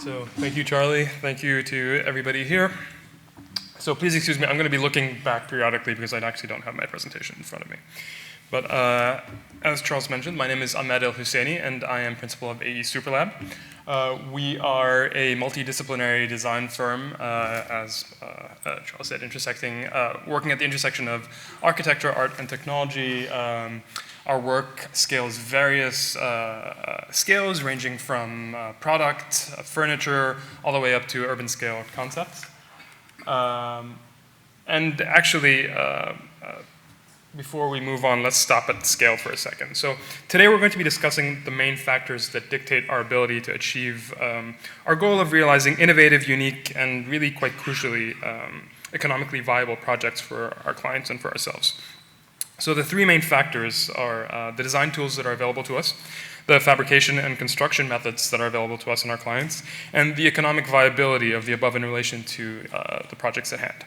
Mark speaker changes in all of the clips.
Speaker 1: So thank you, Charlie. Thank you to everybody here. So please excuse me, I'm going to be looking back periodically because I actually don't have my presentation in front of me. But as Charles mentioned, my name is Ahmed Husseiny, and I am principal of AE Superlab. We are a multidisciplinary design firm, as Charles said, working at the intersection of architecture, art, and technology. Our work scales various scales, ranging from product, furniture, all the way up to urban scale concepts. And actually, before we move on, let's stop at scale for a second. So today we're going to be discussing the main factors that dictate our ability to achieve our goal of realizing innovative, unique, and really quite crucially, economically viable projects for our clients and for ourselves. So the three main factors are the design tools that are available to us, the fabrication and construction methods that are available to us and our clients, and the economic viability of the above in relation to the projects at hand.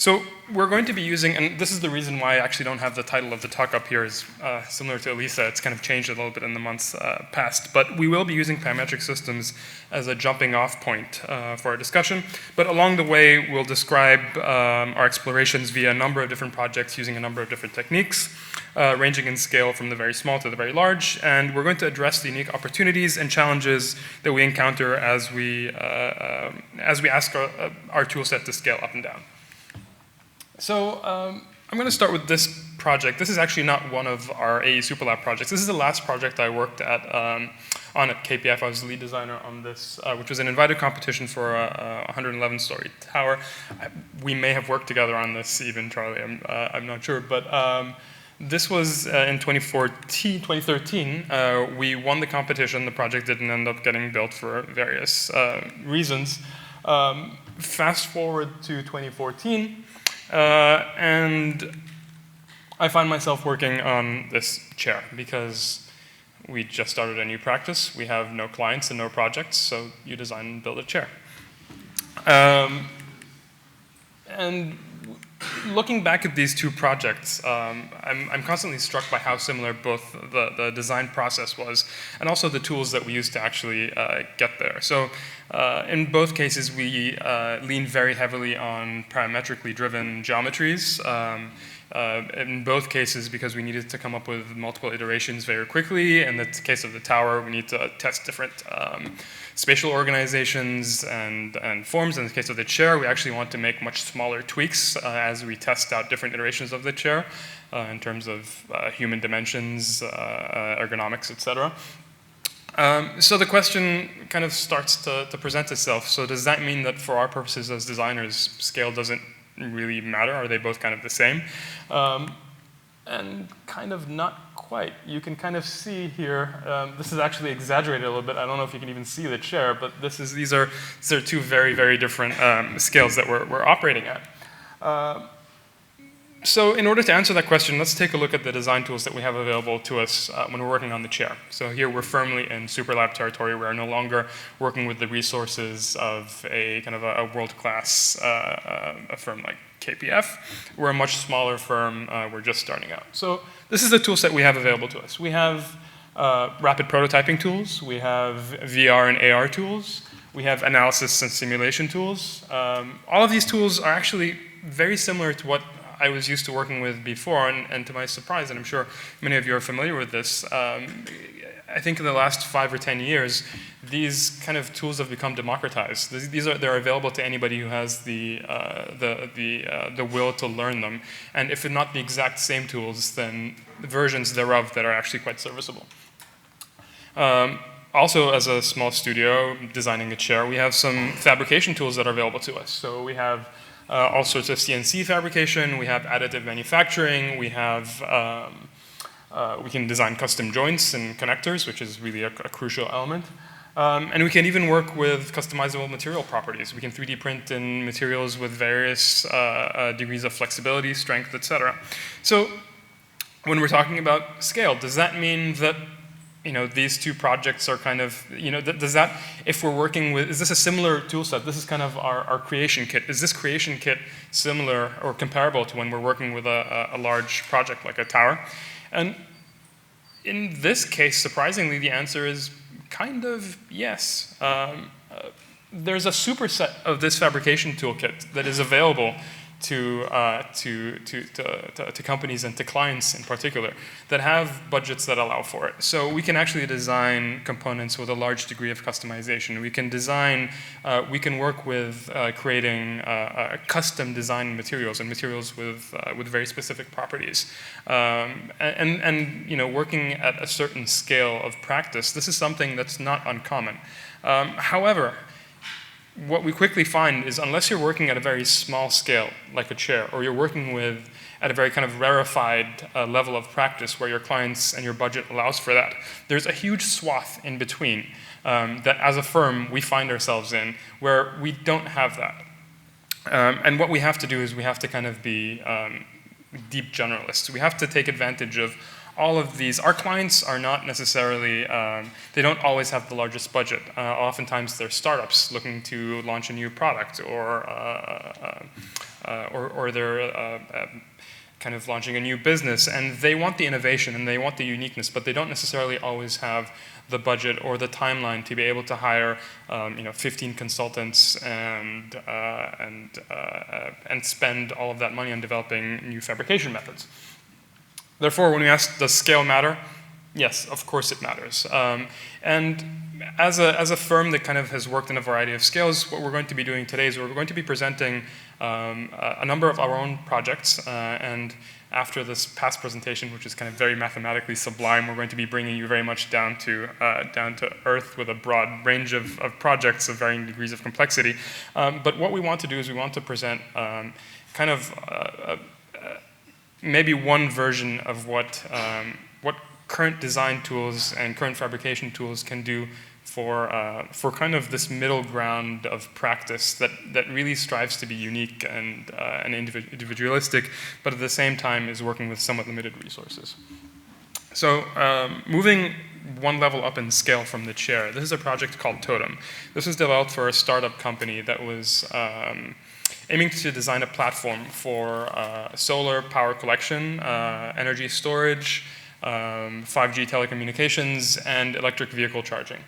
Speaker 1: So we're going to be using, and this is the reason why I actually don't have the title of the talk up here, is similar to Elisa. It's kind of changed a little bit in the months past, but we will be using parametric systems as a jumping off point for our discussion. But along the way, we'll describe our explorations via a number of different projects using a number of different techniques, ranging in scale from the very small to the very large, and we're going to address the unique opportunities and challenges that we encounter as we ask our tool set to scale up and down. So I'm going to start with this project. This is actually not one of our AE Superlab projects. This is the last project I worked on at KPF. I was the lead designer on this, which was an invited competition for a 111-story tower. We may have worked together on this even, Charlie. I'm not sure. But this was in 2013. We won the competition. The project didn't end up getting built for various reasons. Fast forward to 2014. And I find myself working on this chair because we just started a new practice. We have no clients and no projects, so you design and build a chair. And looking back at these two projects, I'm constantly struck by how similar both the design process was and also the tools that we used to actually get there. So in both cases, we leaned very heavily on parametrically driven geometries. In both cases, because we needed to come up with multiple iterations very quickly. In the case of the tower, we need to test different spatial organizations and forms. In the case of the chair, we actually want to make much smaller tweaks as we test out different iterations of the chair in terms of human dimensions, ergonomics, etc. So the question kind of starts to present itself. So does that mean that for our purposes as designers, scale doesn't really matter? Are they both kind of the same? And kind of not quite. You can kind of see here, this is actually exaggerated a little bit. I don't know if you can even see the chair, but these are two very, very different scales that we're operating at. So in order to answer that question, let's take a look at the design tools that we have available to us when we're working on the chair. So here we're firmly in Superlab territory. We're no longer working with the resources of a kind of a world-class a firm like KPF. We're a much smaller firm. We're just starting out. So this is the tool set we have available to us. We have rapid prototyping tools. We have VR and AR tools. We have analysis and simulation tools. All of these tools are actually very similar to what I was used to working with before, and to my surprise, and I'm sure many of you are familiar with this, I think in the last 5 or 10 years, these kind of tools have become democratized. They're available to anybody who has the will to learn them, and if not the exact same tools, then the versions thereof that are actually quite serviceable. Also, as a small studio designing a chair, we have some fabrication tools that are available to us. So we have all sorts of CNC fabrication, we have additive manufacturing, we can design custom joints and connectors, which is really a crucial element. And we can even work with customizable material properties. We can 3D print in materials with various degrees of flexibility, strength, etc. So when we're talking about scale, does that mean that these two projects are kind of, does that, if we're working with, is this a similar tool set? This is kind of our creation kit. Is this creation kit similar or comparable to when we're working with a large project like a tower? And in this case, surprisingly, the answer is kind of yes. there's a superset of this fabrication toolkit that is available to companies and to clients in particular that have budgets that allow for it. So we can actually design components with a large degree of customization. We can design, we can work with creating custom design materials and materials with very specific properties. And you know, working at a certain scale of practice, this is something that's not uncommon. However, what we quickly find is unless you're working at a very small scale, like a chair, or you're working with at a very kind of rarefied level of practice where your clients and your budget allows for that, there's a huge swath in between that as a firm we find ourselves in where we don't have that. And what we have to do is we have to kind of be deep generalists. We have to take advantage of all of these. Our clients are not necessarily, they don't always have the largest budget. Oftentimes they're startups looking to launch a new product or they're kind of launching a new business, and they want the innovation and they want the uniqueness, but they don't necessarily always have the budget or the timeline to be able to hire 15 consultants and spend all of that money on developing new fabrication methods. Therefore, when we ask, does scale matter? Yes, of course it matters. And as a firm that kind of has worked in a variety of scales, what we're going to be doing today is we're going to be presenting a number of our own projects. And after this past presentation, which is kind of very mathematically sublime, we're going to be bringing you very much down to earth with a broad range of projects of varying degrees of complexity. But what we want to do is we want to present kind of maybe one version of what current design tools and current fabrication tools can do for kind of this middle ground of practice that really strives to be unique and individualistic, but at the same time is working with somewhat limited resources. So moving one level up in scale from the chair, this is a project called Totem. This was developed for a startup company that was aiming to design a platform for solar power collection, energy storage, 5G telecommunications, and electric vehicle charging.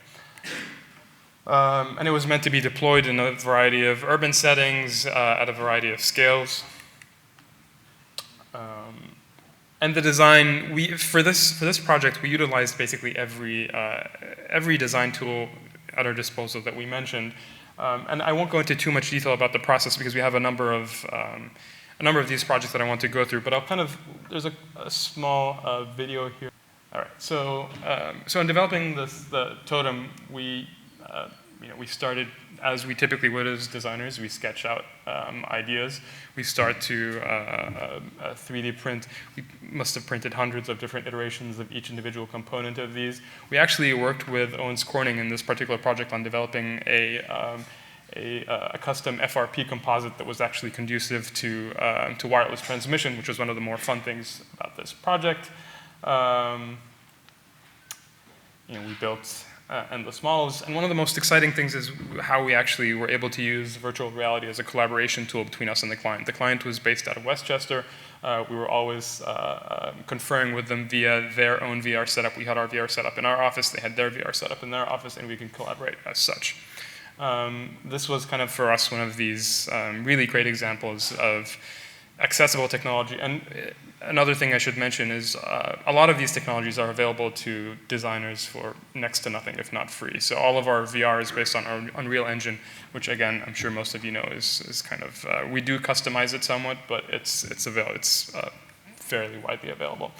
Speaker 1: And it was meant to be deployed in a variety of urban settings at a variety of scales. And the design, for this project, we utilized basically every design tool at our disposal that we mentioned. And I won't go into too much detail about the process because we have a number of these projects that I want to go through. But I'll kind of, there's a small video here. All right. So in developing the Totem, we started as we typically would as designers. We sketch out ideas. We start to 3D print. We must have printed hundreds of different iterations of each individual component of these. We actually worked with Owens Corning in this particular project on developing a custom FRP composite that was actually conducive to wireless transmission, which was one of the more fun things about this project. We built endless models, and one of the most exciting things is how we actually were able to use virtual reality as a collaboration tool between us and the client. The client was based out of Westchester. We were always conferring with them via their own VR setup. We had our VR setup in our office, they had their VR setup in their office, and we could collaborate as such. This was kind of for us one of these really great examples of accessible technology. And another thing I should mention is a lot of these technologies are available to designers for next to nothing, if not free. So all of our VR is based on our Unreal Engine, which again, I'm sure most of you know is kind of, we do customize it somewhat, but it's fairly widely available.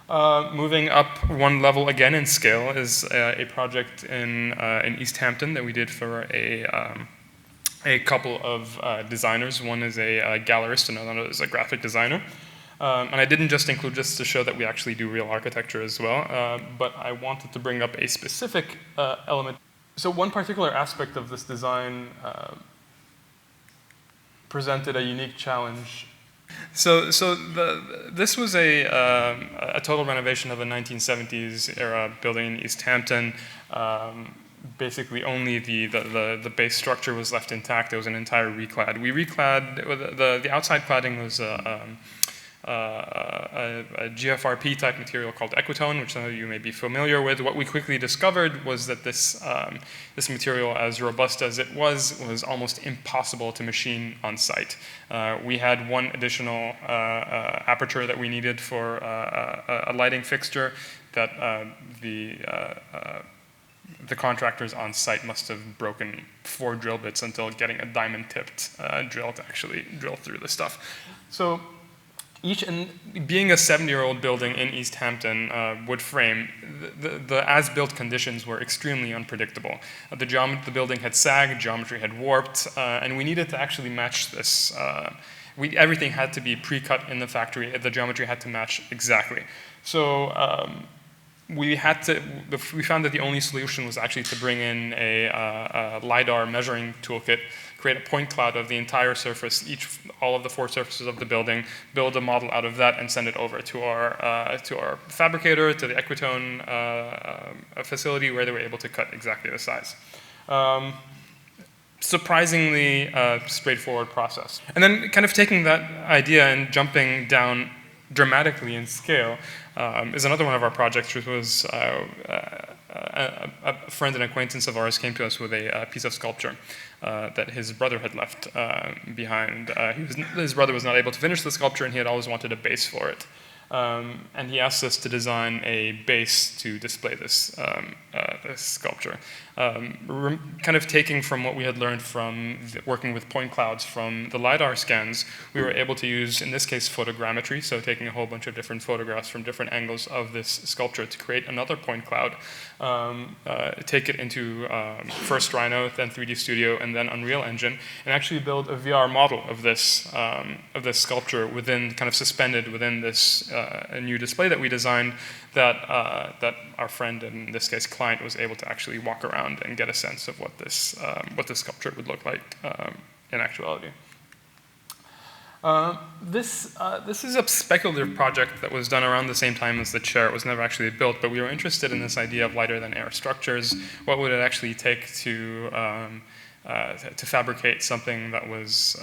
Speaker 1: Moving up one level again in scale is a project in East Hampton that we did for a couple of designers. One is a gallerist and another is a graphic designer. And I didn't just include this to show that we actually do real architecture as well, but I wanted to bring up a specific element. So one particular aspect of this design presented a unique challenge. So this was a total renovation of a 1970s era building in East Hampton. Basically, only the base structure was left intact. There was an entire reclad. We reclad, the outside cladding was a GFRP type material called Equitone, which some of you may be familiar with. What we quickly discovered was that this material, as robust as it was almost impossible to machine on site. We had one additional aperture that we needed for a lighting fixture that the contractors on site must have broken 4 drill bits until getting a diamond-tipped drill to actually drill through the stuff. So being a 70-year-old building in East Hampton, wood frame, the as-built conditions were extremely unpredictable. The building had sagged, geometry had warped, and we needed to actually match this. Everything had to be pre-cut in the factory. The geometry had to match exactly. So we found that the only solution was actually to bring in a LiDAR measuring toolkit, create a point cloud of the entire surface, all of the 4 surfaces of the building, build a model out of that, and send it over to our fabricator, to the Equitone facility, where they were able to cut exactly the size. Surprisingly straightforward process. And then kind of taking that idea and jumping down dramatically in scale is another one of our projects, which was a friend and acquaintance of ours came to us with a piece of sculpture that his brother had left behind. His brother was not able to finish the sculpture, and he had always wanted a base for it. And he asked us to design a base to display this sculpture. Kind of taking from what we had learned from working with point clouds from the LiDAR scans, we were able to use, in this case, photogrammetry, so taking a whole bunch of different photographs from different angles of this sculpture to create another point cloud, take it into first Rhino, then 3D Studio, and then Unreal Engine, and actually build a VR model of this sculpture kind of suspended within this a new display that we designed that our friend, and in this case client, was able to actually walk around and get a sense of what this sculpture would look like in actuality. This is a speculative project that was done around the same time as the chair. It was never actually built, but we were interested in this idea of lighter than air structures. What would it actually take to fabricate something that was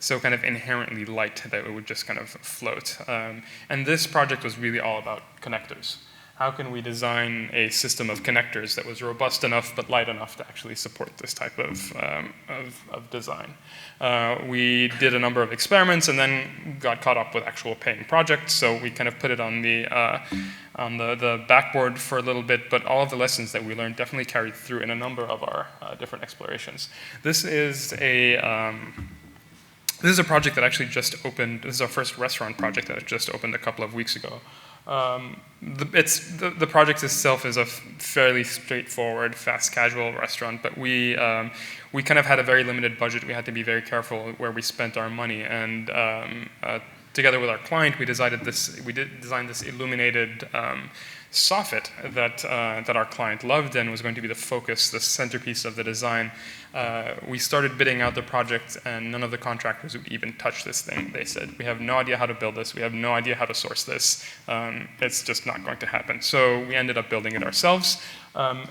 Speaker 1: so kind of inherently light that it would just kind of float. And this project was really all about connectors. How can we design a system of connectors that was robust enough but light enough to actually support this type of design? We did a number of experiments and then got caught up with actual paying projects, so we kind of put it on the backboard for a little bit, but all of the lessons that we learned definitely carried through in a number of our different explorations. This is a project that actually just opened. This is our first restaurant project that just opened a couple of weeks ago. The project itself is a fairly straightforward, fast casual restaurant, but we kind of had a very limited budget. We had to be very careful where we spent our money, and together with our client, we designed this illuminated soffit that our client loved and was going to be the focus, the centerpiece of the design. We started bidding out the project, and none of the contractors would even touch this thing. They said, we have no idea how to build this. We have no idea how to source this. It's just not going to happen. So we ended up building it ourselves.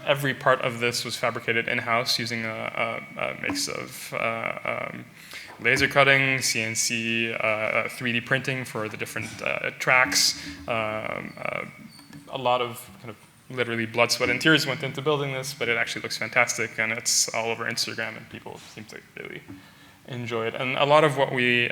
Speaker 1: Every part of this was fabricated in-house using a mix of laser cutting, CNC, 3D printing for the different tracks, a lot of kind of literally blood, sweat, and tears went into building this, but it actually looks fantastic, and it's all over Instagram, and people seem to really enjoy it. And a lot of what we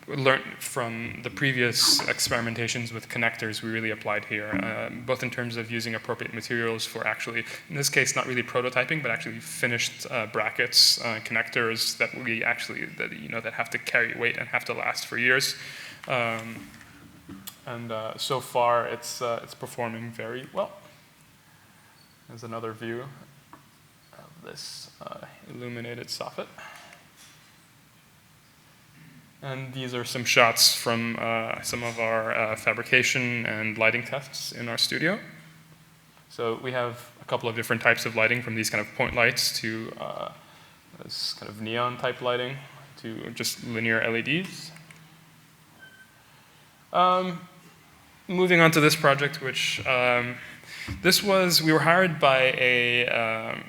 Speaker 1: learned from the previous experimentations with connectors we really applied here, both in terms of using appropriate materials for actually, in this case, not really prototyping, but actually finished brackets, connectors that we actually, that have to carry weight and have to last for years. And so far, it's performing very well. There's another view of this illuminated soffit. And these are some shots from some of our fabrication and lighting tests in our studio. So we have a couple of different types of lighting, from these kind of point lights to this kind of neon type lighting to just linear LEDs. Moving on to this project, which we were hired by a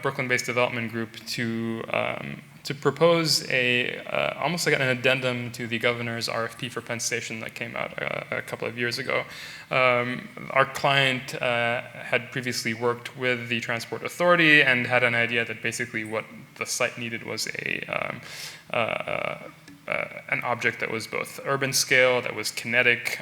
Speaker 1: Brooklyn-based development group to to propose almost like an addendum to the governor's RFP for Penn Station that came out a couple of years ago. Our client had previously worked with the Transport Authority and had an idea that basically what the site needed was an object that was both urban scale, that was kinetic,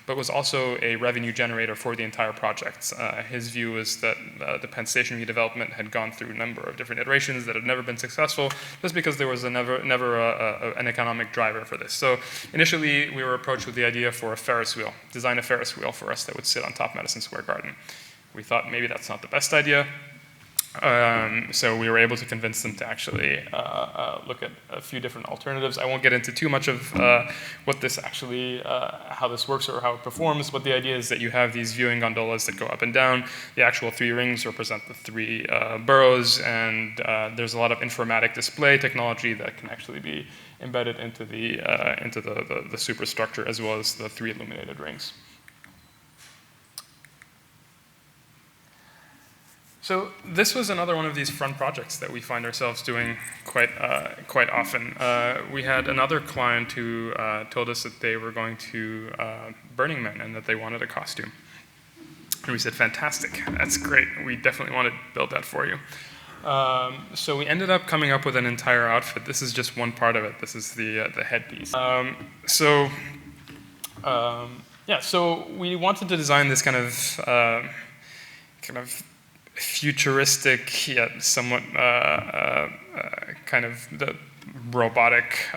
Speaker 1: but was also a revenue generator for the entire project. His view was that the Penn Station redevelopment had gone through a number of different iterations that had never been successful, just because there was never an economic driver for this. So initially, we were approached with the idea for a Ferris wheel, design a Ferris wheel for us that would sit on top Madison Square Garden. We thought maybe that's not the best idea. So we were able to convince them to actually look at a few different alternatives. I won't get into too much of what this actually, how this works or how it performs, but the idea is that you have these viewing gondolas that go up and down. The actual 3 rings represent the 3 boroughs, and there's a lot of informatic display technology that can actually be embedded into the superstructure, as well as the 3 illuminated rings. So this was another one of these fun projects that we find ourselves doing quite often. We had another client who told us that they were going to Burning Man and that they wanted a costume. And we said, fantastic, that's great. We definitely want to build that for you. So we ended up coming up with an entire outfit. This is just one part of it. This is the headpiece. So we wanted to design this kind of futuristic yet somewhat kind of the robotic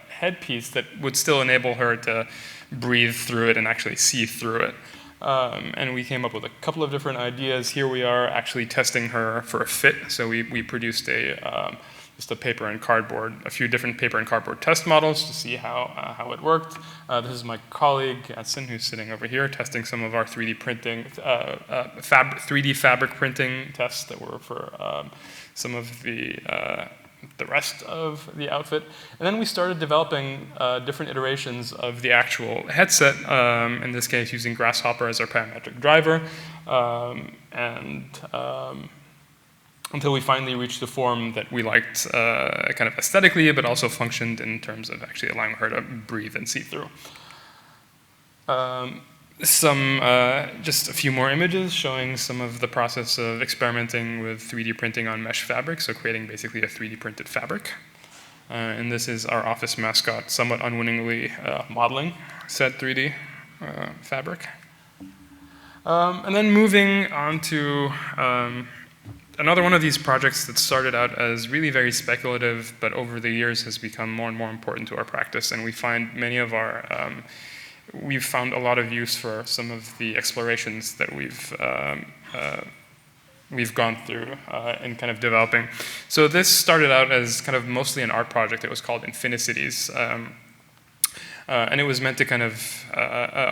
Speaker 1: headpiece that would still enable her to breathe through it and actually see through it. And we came up with a couple of different ideas. Here we are actually testing her for a fit. So we produced just a paper and cardboard, a few different paper and cardboard test models to see how it worked. This is my colleague, Edson, who's sitting over here, testing some of our 3D printing, 3D fabric printing tests that were for some of the rest of the outfit. And then we started developing different iterations of the actual headset, in this case using Grasshopper as our parametric driver, until we finally reached the form that we liked kind of aesthetically, but also functioned in terms of actually allowing her to breathe and see through. Just a few more images showing some of the process of experimenting with 3D printing on mesh fabric, so creating basically a 3D printed fabric. And this is our office mascot, somewhat unwittingly modeling said 3D fabric. And then moving on to another one of these projects that started out as really very speculative, but over the years has become more and more important to our practice. And we find we've found a lot of use for some of the explorations that we've gone through in kind of developing. So this started out as kind of mostly an art project. It was called Infinicities. And it was meant to kind of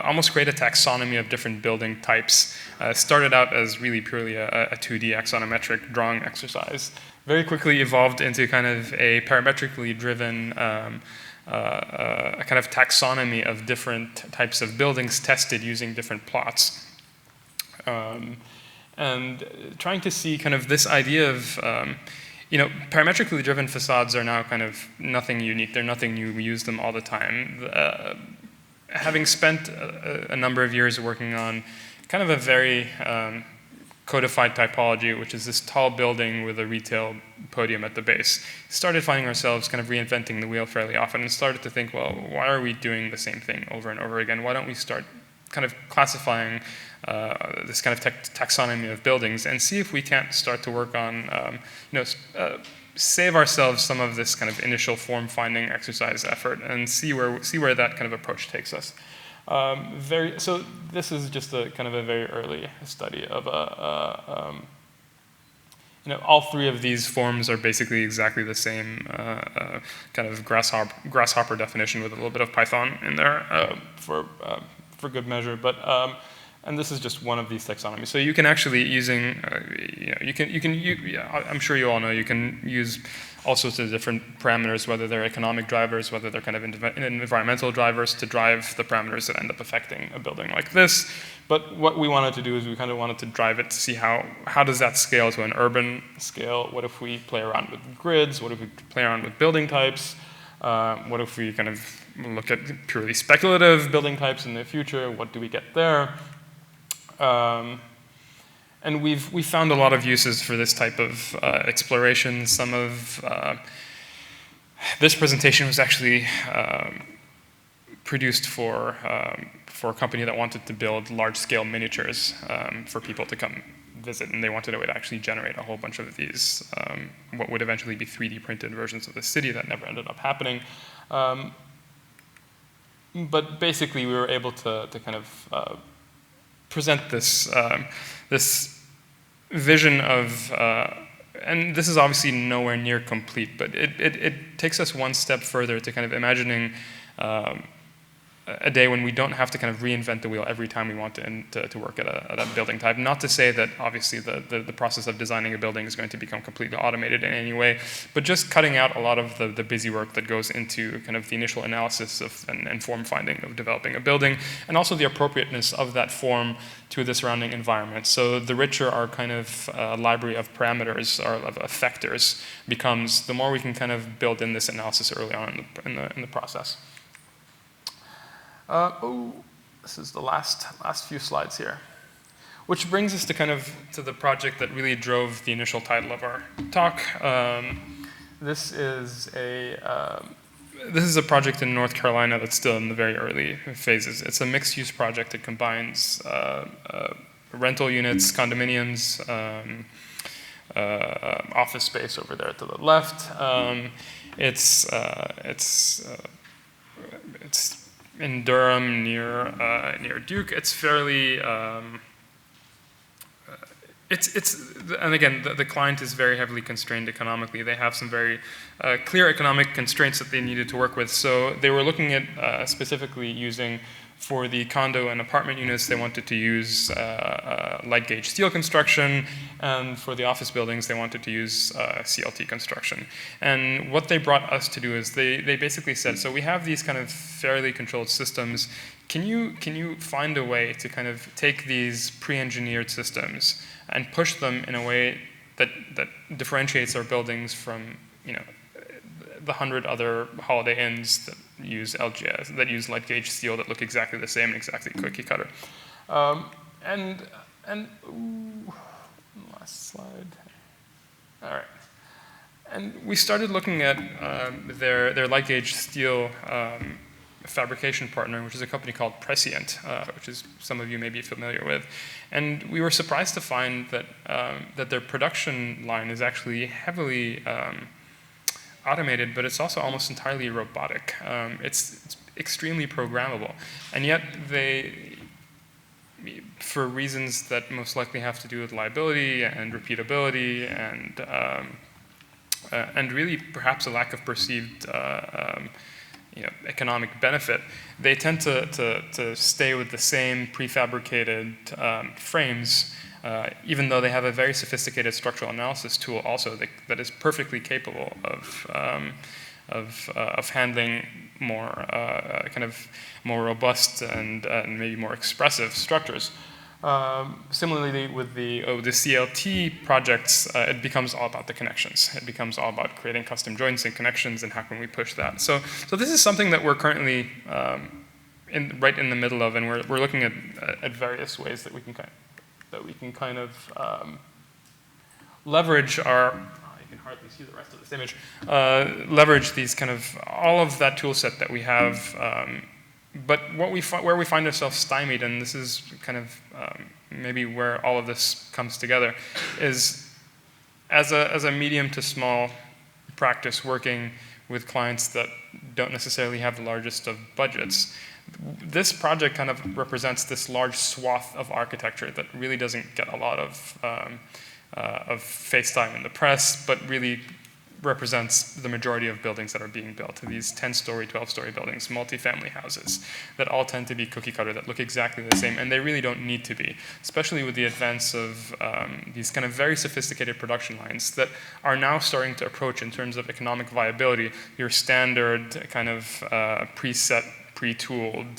Speaker 1: almost create a taxonomy of different building types. Started out as really purely a 2D axonometric drawing exercise. Very quickly evolved into kind of a parametrically driven a kind of taxonomy of different types of buildings tested using different plots. And trying to see kind of this idea of parametrically driven facades are now kind of nothing unique. They're nothing new. We use them all the time. Having spent a number of years working on kind of a very codified typology, which is this tall building with a retail podium at the base, started finding ourselves kind of reinventing the wheel fairly often and started to think, well, why are we doing the same thing over and over again? Why don't we start kind of classifying this kind of taxonomy of buildings and see if we can't start to work on, save ourselves some of this kind of initial form finding exercise effort and see where that kind of approach takes us. So this is just a kind of a very early study of all 3 of these forms are basically exactly the same kind of grasshopper definition with a little bit of Python in there for good measure. But and this is just one of these taxonomies. So you can actually, using I'm sure you all know you can use all sorts of different parameters, whether they're economic drivers, whether they're kind of environmental drivers to drive the parameters that end up affecting a building like this. But what we wanted to do is we kind of wanted to drive it to see how does that scale to an urban scale? What if we play around with grids? What if we play around with building types? What if we kind of look at purely speculative building types in the future? What do we get there? And we found a lot of uses for this type of exploration. Some of this presentation was actually produced for a company that wanted to build large-scale miniatures for people to come visit, and they wanted a way to actually generate a whole bunch of these, what would eventually be 3D printed versions of the city that never ended up happening. But basically, we were able to kind of present this this vision of, and this is obviously nowhere near complete, but it takes us one step further to kind of imagining a day when we don't have to kind of reinvent the wheel every time we want to work at a building type. Not to say that obviously the process of designing a building is going to become completely automated in any way, but just cutting out a lot of the busy work that goes into kind of the initial analysis of and form finding of developing a building, and also the appropriateness of that form to the surrounding environment. So the richer our kind of library of parameters or of effectors becomes, the more we can kind of build in this analysis early on in the process. This is the last few slides here, which brings us to kind of to the project that really drove the initial title of our talk. This is a project in North Carolina that's still in the very early phases. It's a mixed-use project that combines rental units, condominiums, office space over there to the left. It's in Durham near Duke. It's fairly and again, the client is very heavily constrained economically. They have some very clear economic constraints that they needed to work with. So they were looking at specifically using, for the condo and apartment units, they wanted to use light gauge steel construction, and for the office buildings, they wanted to use CLT construction. And what they brought us to do is they basically said, so we have these kind of fairly controlled systems. Can you find a way to kind of take these pre-engineered systems and push them in a way that differentiates our buildings from, you know, the 100 other Holiday Inns that use LGS, that use light gauge steel that look exactly the same and exactly cookie cutter. Last slide. All right. And we started looking at their light gauge steel fabrication partner, which is a company called Prescient, which is some of you may be familiar with. And we were surprised to find that that their production line is actually heavily automated, but it's also almost entirely robotic. It's extremely programmable, and yet they, for reasons that most likely have to do with liability and repeatability and really perhaps a lack of perceived economic benefit, they tend to stay with the same prefabricated frames, even though they have a very sophisticated structural analysis tool also that is perfectly capable of handling more kind of more robust and maybe more expressive structures. Similarly, with the CLT projects, it becomes all about the connections. It becomes all about creating custom joints and connections, and how can we push that. So this is something that we're currently right in the middle of, and we're looking at various ways that we can kind of leverage our. You can hardly see the rest of this image. Leverage these kind of all of that tool set that we have. But where we find ourselves stymied, and this is kind of maybe where all of this comes together, is as a medium to small practice working with clients that don't necessarily have the largest of budgets. This project kind of represents this large swath of architecture that really doesn't get a lot of face time in the press, but really represents the majority of buildings that are being built. These 10-story, 12-story buildings, multifamily houses that all tend to be cookie cutter, that look exactly the same, and they really don't need to be, especially with the advance of these kind of very sophisticated production lines that are now starting to approach, in terms of economic viability, your standard kind of preset, pre-tooled,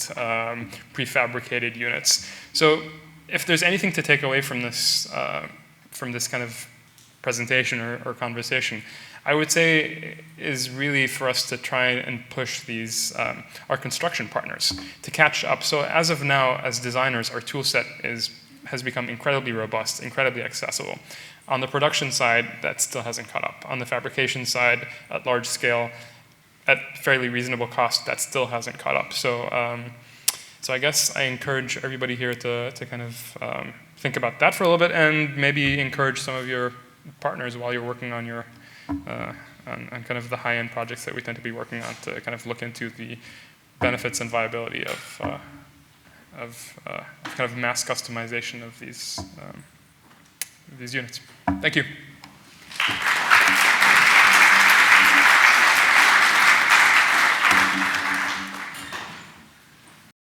Speaker 1: prefabricated units. So if there's anything to take away from this kind of presentation or conversation, I would say is really for us to try and push these, our construction partners to catch up. So as of now, as designers, our tool set has become incredibly robust, incredibly accessible. On the production side, that still hasn't caught up. On the fabrication side, at large scale, at fairly reasonable cost, that still hasn't caught up. So, so I guess I encourage everybody here to kind of think about that for a little bit, and maybe encourage some of your partners while you're working on your on kind of the high-end projects that we tend to be working on, to kind of look into the benefits and viability of kind of mass customization of these units. Thank you.